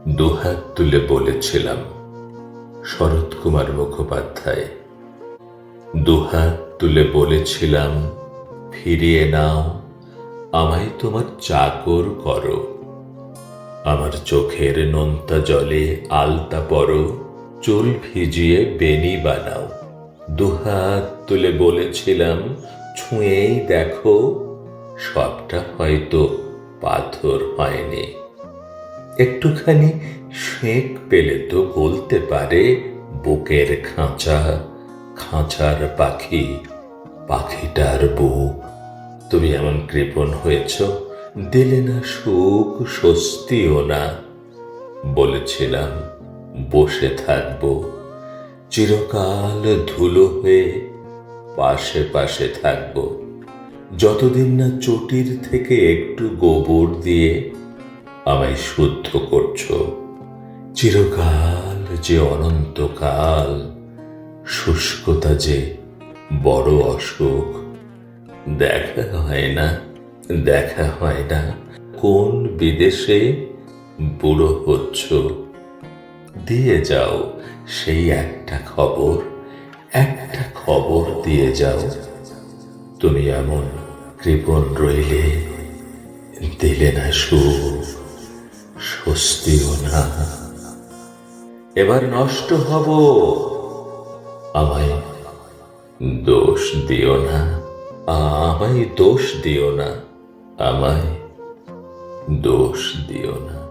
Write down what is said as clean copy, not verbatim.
দুহাত তুলে বলেছিলাম, শরৎ কুমার মুখোপাধ্যায়। দুহাত তুলে বলেছিলাম, ফিরিয়ে নাও, আমায় তোমার চাকর করো। আমার চোখের নোনতা জলে আলতা পরো, চুল ভিজিয়ে বেনি বানাও। দুহাত তুলে বলেছিলাম, ছুঁয়েই দেখো, সবটা হয়তো পাথর হয়নি। একটুখানি সেঁক পেলে তো বলতে পারে, বুকের খাঁচা, খাঁচার পাখি, পাখিটার বুক। তুমি এমন কৃপণ হয়েছ, দিলে না সুখ, স্বস্তিও না। বলেছিলাম বসে থাকবো, চিরকাল ধুলো হয়ে পাশে পাশে থাকবো, যতদিন না চটির থেকে একটু গোবর দিয়ে আমায় শুদ্ধ করছো। চিরকাল যে অনন্তকাল, শুষ্কতা যে বড় অসুখ। দেখা হয় না, দেখা হয় না, কোন বিদেশে বুড়ো হচ্ছ। দিয়ে যাও সেই একটা খবর, একটা খবর দিয়ে যাও। তুমি এমন কৃপণ রইলে, দিলে না সুখ, স্বস্তিও না। এবার নষ্ট হব, আমায় দোষ দিও না, আমায় দোষ দিও না, আমায় দোষ দিও না।